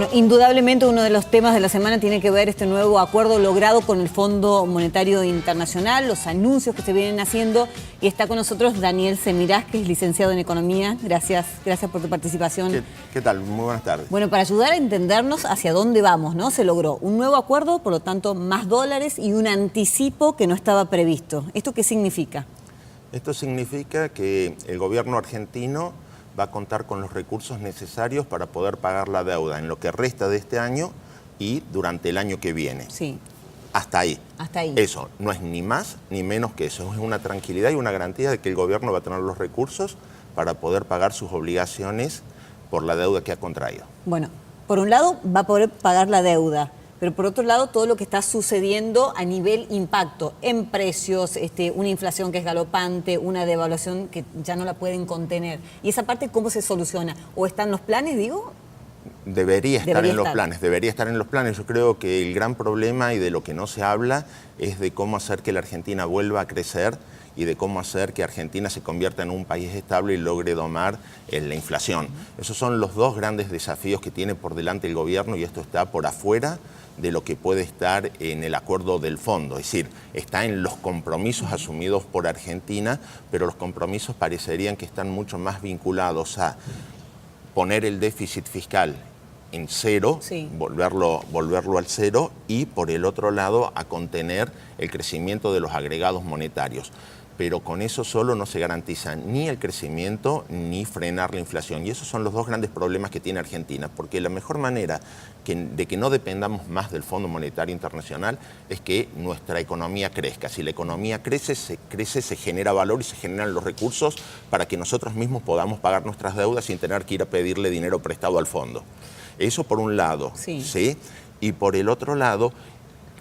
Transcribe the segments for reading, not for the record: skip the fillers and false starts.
Bueno, indudablemente uno de los temas de la semana tiene que ver este nuevo acuerdo logrado con el Fondo Monetario Internacional, los anuncios que se vienen haciendo, y está con nosotros Daniel Semirás, que es licenciado en Economía. Gracias por tu participación. ¿Qué tal? Muy buenas tardes. Bueno, para ayudar a entendernos hacia dónde vamos, ¿no? Se logró un nuevo acuerdo, por lo tanto, más dólares y un anticipo que no estaba previsto. ¿Esto qué significa? Esto significa que el gobierno argentino va a contar con los recursos necesarios para poder pagar la deuda en lo que resta de este año y durante el año que viene. Sí. Hasta ahí. Hasta ahí. Eso no es ni más ni menos que eso. Es una tranquilidad y una garantía de que el gobierno va a tener los recursos para poder pagar sus obligaciones por la deuda que ha contraído. Bueno, por un lado va a poder pagar la deuda, pero por otro lado todo lo que está sucediendo a nivel impacto en precios, una inflación que es galopante, una devaluación que ya no la pueden contener. ¿Y esa parte cómo se soluciona? ¿O están los planes, digo? Debería estar en los planes. Yo creo que el gran problema y de lo que no se habla es de cómo hacer que la Argentina vuelva a crecer y de cómo hacer que Argentina se convierta en un país estable y logre domar la inflación. Esos son los dos grandes desafíos que tiene por delante el gobierno, y esto está por afuera de lo que puede estar en el acuerdo del fondo. Es decir, está en los compromisos asumidos por Argentina, pero los compromisos parecerían que están mucho más vinculados a poner el déficit fiscal en cero, sí, volverlo al cero, y por el otro lado a contener el crecimiento de los agregados monetarios. Pero con eso solo no se garantiza ni el crecimiento ni frenar la inflación. Y esos son los dos grandes problemas que tiene Argentina, porque la mejor manera de que no dependamos más del Fondo Monetario Internacional es que nuestra economía crezca. Si la economía crece, se genera valor y se generan los recursos para que nosotros mismos podamos pagar nuestras deudas sin tener que ir a pedirle dinero prestado al fondo. Eso por un lado, ¿sí? Y por el otro lado,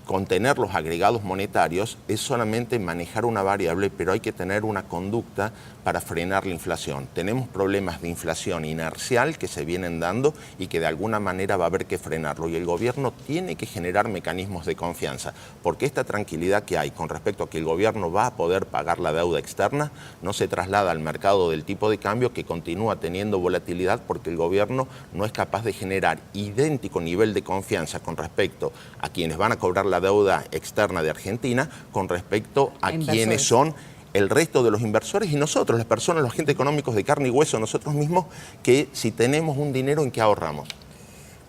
contener los agregados monetarios es solamente manejar una variable, pero hay que tener una conducta para frenar la inflación. Tenemos problemas de inflación inercial que se vienen dando y que de alguna manera va a haber que frenarlo, y el gobierno tiene que generar mecanismos de confianza, porque esta tranquilidad que hay con respecto a que el gobierno va a poder pagar la deuda externa no se traslada al mercado del tipo de cambio, que continúa teniendo volatilidad porque el gobierno no es capaz de generar idéntico nivel de confianza con respecto a quienes van a cobrar la deuda externa de Argentina con respecto a quienes son el resto de los inversores y nosotros, las personas, los agentes económicos de carne y hueso, nosotros mismos, que si tenemos un dinero, ¿en qué ahorramos?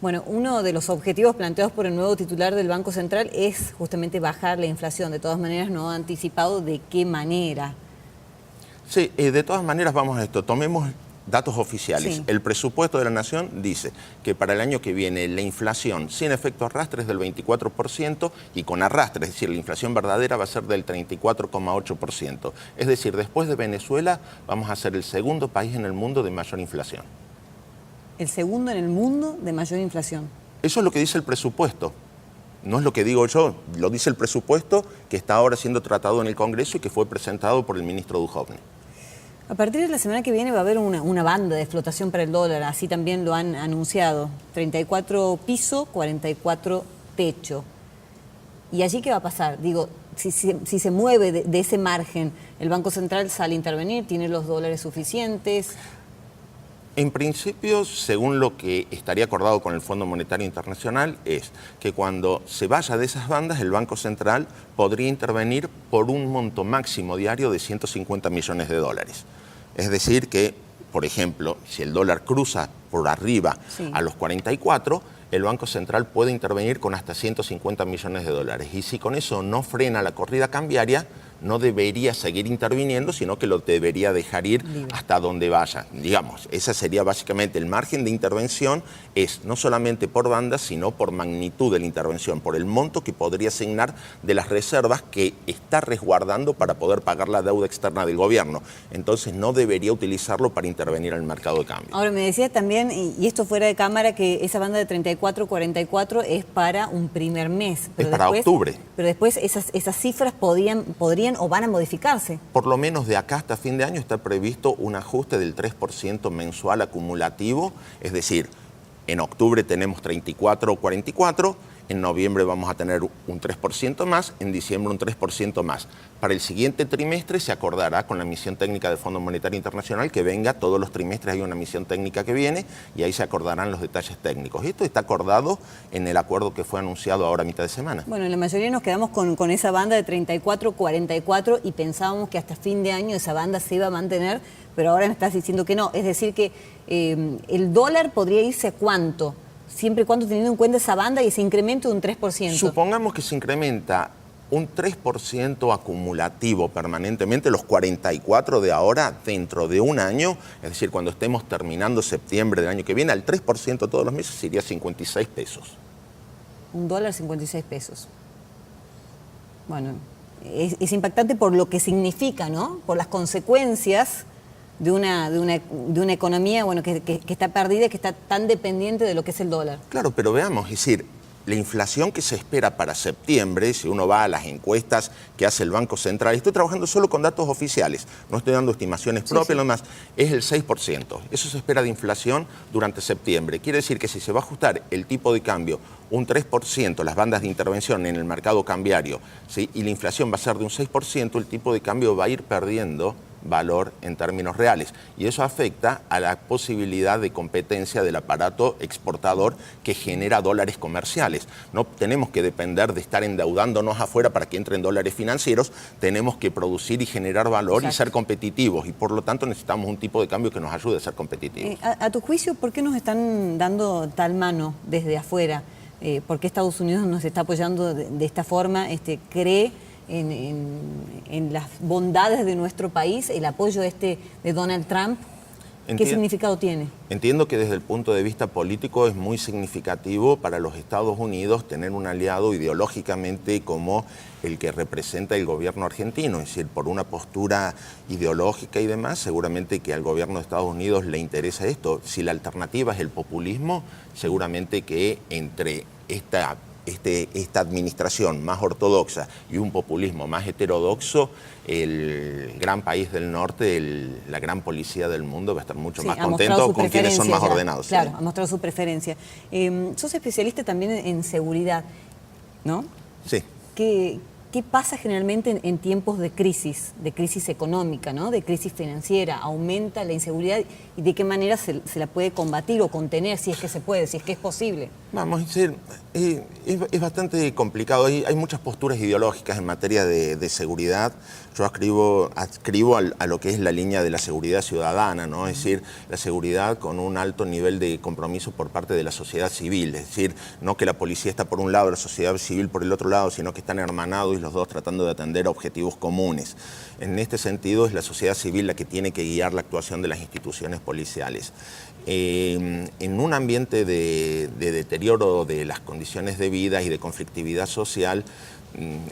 Bueno, uno de los objetivos planteados por el nuevo titular del Banco Central es justamente bajar la inflación. De todas maneras, no ha anticipado de qué manera. Sí, de todas maneras vamos a esto. Tomemos datos oficiales. Sí. El presupuesto de la Nación dice que para el año que viene la inflación sin efecto arrastre es del 24% y con arrastre, es decir, la inflación verdadera va a ser del 34,8%. Es decir, después de Venezuela vamos a ser el segundo país en el mundo de mayor inflación. El segundo en el mundo de mayor inflación. Eso es lo que dice el presupuesto. No es lo que digo yo, lo dice el presupuesto que está ahora siendo tratado en el Congreso y que fue presentado por el ministro Duhovne. A partir de la semana que viene va a haber una banda de flotación para el dólar, así también lo han anunciado. 34 piso, 44 techo. ¿Y allí qué va a pasar? Digo, si se mueve de ese margen, ¿el Banco Central sale a intervenir? ¿Tiene los dólares suficientes? En principio, según lo que estaría acordado con el Fondo Monetario Internacional, es que cuando se vaya de esas bandas, el Banco Central podría intervenir por un monto máximo diario de 150 millones de dólares. Es decir que, por ejemplo, si el dólar cruza por arriba a los 44, el Banco Central puede intervenir con hasta 150 millones de dólares. Y si con eso no frena la corrida cambiaria, no debería seguir interviniendo, sino que lo debería dejar ir hasta donde vaya. Digamos, ese sería básicamente el margen de intervención, es no solamente por bandas, sino por magnitud de la intervención, por el monto que podría asignar de las reservas que está resguardando para poder pagar la deuda externa del gobierno. Entonces no debería utilizarlo para intervenir en el mercado de cambio. Ahora, me decía también, y esto fuera de cámara, que esa banda de 34-44 es para un primer mes. Pero es para octubre. Pero después esas cifras podrían o van a modificarse. Por lo menos de acá hasta fin de año está previsto un ajuste del 3% mensual acumulativo, es decir, en octubre tenemos 34 o 44 en noviembre vamos a tener un 3% más, en diciembre un 3% más. Para el siguiente trimestre se acordará con la misión técnica del Fondo Monetario Internacional que venga, todos los trimestres hay una misión técnica que viene y ahí se acordarán los detalles técnicos. Esto está acordado en el acuerdo que fue anunciado ahora a mitad de semana. Bueno, la mayoría nos quedamos con esa banda de 34-44 y pensábamos que hasta fin de año esa banda se iba a mantener, pero ahora me estás diciendo que no. Es decir que el dólar podría irse a ¿cuánto? Siempre y cuando teniendo en cuenta esa banda y ese incremento de un 3%. Supongamos que se incrementa un 3% acumulativo permanentemente, los 44 de ahora, dentro de un año, es decir, cuando estemos terminando septiembre del año que viene, al 3% todos los meses sería 56 pesos. Un dólar, 56 pesos. Bueno, es impactante por lo que significa, ¿no? Por las consecuencias de una economía, bueno, que está perdida y que está tan dependiente de lo que es el dólar. Claro, pero veamos, es decir, la inflación que se espera para septiembre, si uno va a las encuestas que hace el Banco Central, estoy trabajando solo con datos oficiales, no estoy dando estimaciones propias, lo más, es el 6%. Eso se espera de inflación durante septiembre. Quiere decir que si se va a ajustar el tipo de cambio un 3%, las bandas de intervención en el mercado cambiario, ¿sí? Y la inflación va a ser de un 6%, el tipo de cambio va a ir perdiendo valor en términos reales. Y eso afecta a la posibilidad de competencia del aparato exportador que genera dólares comerciales. No tenemos que depender de estar endeudándonos afuera para que entren dólares financieros, tenemos que producir y generar valor. Exacto. Y ser competitivos. Y por lo tanto necesitamos un tipo de cambio que nos ayude a ser competitivos. A tu juicio, ¿por qué nos están dando tal mano desde afuera? ¿Por qué Estados Unidos nos está apoyando de esta forma? ¿Cree en las bondades de nuestro país, el apoyo de Donald Trump? ¿Qué significado tiene? Entiendo que desde el punto de vista político es muy significativo para los Estados Unidos tener un aliado ideológicamente como el que representa el gobierno argentino, es decir, por una postura ideológica y demás, seguramente que al gobierno de Estados Unidos le interesa esto. Si la alternativa es el populismo, seguramente que entre esta administración más ortodoxa y un populismo más heterodoxo, el gran país del norte, la gran policía del mundo va a estar mucho más contento con quienes son más ordenados. Claro, ha mostrado su preferencia. Sos especialista también en seguridad, ¿no? Sí. ¿Qué pasa generalmente en tiempos de crisis económica, ¿no? De crisis financiera? ¿Aumenta la inseguridad y de qué manera se la puede combatir o contener, si es que se puede, si es que es posible? Vamos a decir, es bastante complicado. Hay muchas posturas ideológicas en materia de seguridad. Yo adscribo a lo que es la línea de la seguridad ciudadana, ¿no? Es decir, la seguridad con un alto nivel de compromiso por parte de la sociedad civil. Es decir, no que la policía está por un lado, la sociedad civil por el otro lado, sino que están hermanados y los dos tratando de atender a objetivos comunes. En este sentido es la sociedad civil la que tiene que guiar la actuación de las instituciones policiales. En un ambiente de deterioro de las condiciones de vida y de conflictividad social,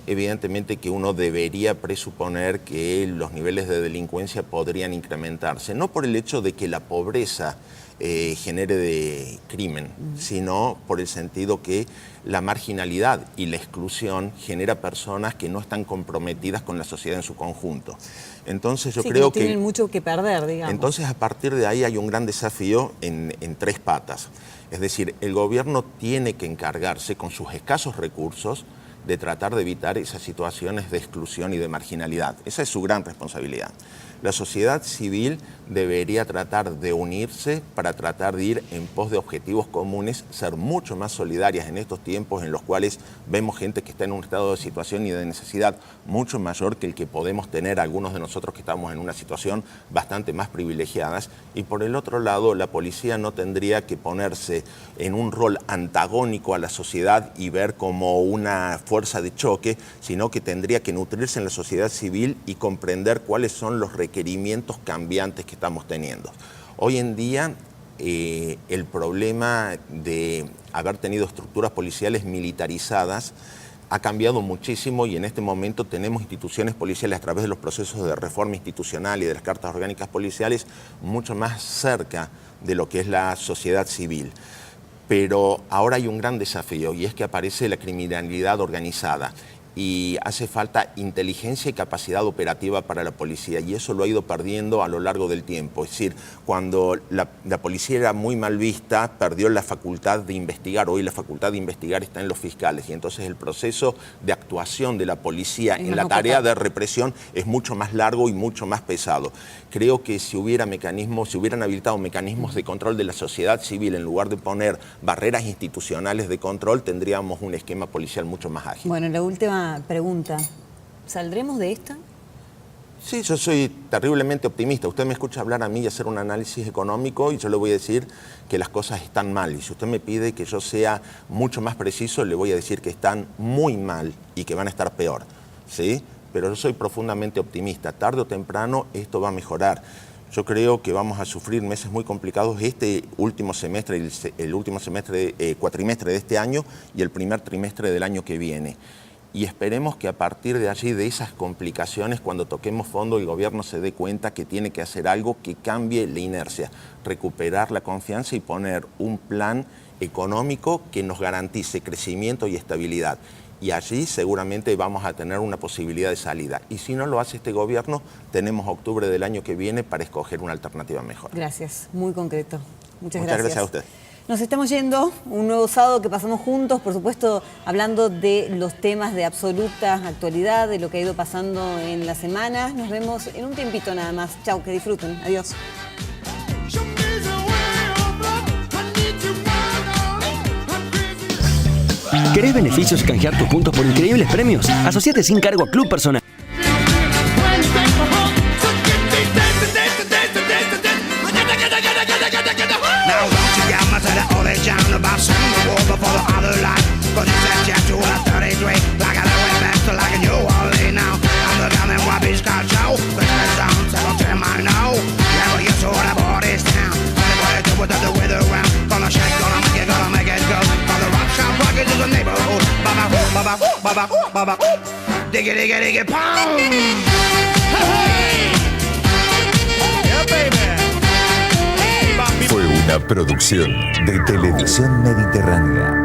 evidentemente que uno debería presuponer que los niveles de delincuencia podrían incrementarse, no por el hecho de que la pobreza genere de crimen, sino por el sentido que la marginalidad y la exclusión genera personas que no están comprometidas con la sociedad en su conjunto. Entonces yo creo que tienen mucho que perder, digamos. Entonces a partir de ahí hay un gran desafío en tres patas. Es decir, el gobierno tiene que encargarse con sus escasos recursos de tratar de evitar esas situaciones de exclusión y de marginalidad. Esa es su gran responsabilidad. La sociedad civil debería tratar de unirse para tratar de ir en pos de objetivos comunes, ser mucho más solidarias en estos tiempos en los cuales vemos gente que está en un estado de situación y de necesidad mucho mayor que el que podemos tener algunos de nosotros que estamos en una situación bastante más privilegiadas. Y por el otro lado, la policía no tendría que ponerse en un rol antagónico a la sociedad y ver como una fuerza de choque, sino que tendría que nutrirse en la sociedad civil y comprender cuáles son los requerimientos cambiantes que estamos teniendo. Hoy en día el problema de haber tenido estructuras policiales militarizadas ha cambiado muchísimo y en este momento tenemos instituciones policiales a través de los procesos de reforma institucional y de las cartas orgánicas policiales mucho más cerca de lo que es la sociedad civil. Pero ahora hay un gran desafío y es que aparece la criminalidad organizada. y hace falta inteligencia y capacidad operativa para la policía, y eso lo ha ido perdiendo a lo largo del tiempo. Es decir, cuando la policía era muy mal vista, perdió la facultad de investigar. Hoy la facultad de investigar está en los fiscales, y entonces el proceso de actuación de la policía en la tarea de represión es mucho más largo y mucho más pesado. Creo que si hubieran habilitado mecanismos de control de la sociedad civil, en lugar de poner barreras institucionales de control, tendríamos un esquema policial mucho más ágil. Bueno, la última pregunta. ¿Saldremos de esta? Sí, yo soy terriblemente optimista. Usted me escucha hablar a mí y hacer un análisis económico y yo le voy a decir que las cosas están mal. Y si usted me pide que yo sea mucho más preciso, le voy a decir que están muy mal y que van a estar peor, ¿sí? Pero yo soy profundamente optimista. Tarde o temprano esto va a mejorar. Yo creo que vamos a sufrir meses muy complicados este último semestre, el último cuatrimestre de este año y el primer trimestre del año que viene. Y esperemos que a partir de allí, de esas complicaciones, cuando toquemos fondo, el gobierno se dé cuenta que tiene que hacer algo que cambie la inercia, recuperar la confianza y poner un plan económico que nos garantice crecimiento y estabilidad. Y allí seguramente vamos a tener una posibilidad de salida. Y si no lo hace este gobierno, tenemos octubre del año que viene para escoger una alternativa mejor. Gracias, muy concreto. Muchas gracias. Muchas gracias a usted. Nos estamos yendo, un nuevo sábado que pasamos juntos, por supuesto, hablando de los temas de absoluta actualidad, de lo que ha ido pasando en la semana. Nos vemos en un tiempito nada más. Chau, que disfruten. Adiós. ¿Querés beneficios y canjear tus puntos por increíbles premios? Asociate sin cargo a Club Personal. Diggy, diggy, diggy, pound! Fue una producción de Televisión Mediterránea.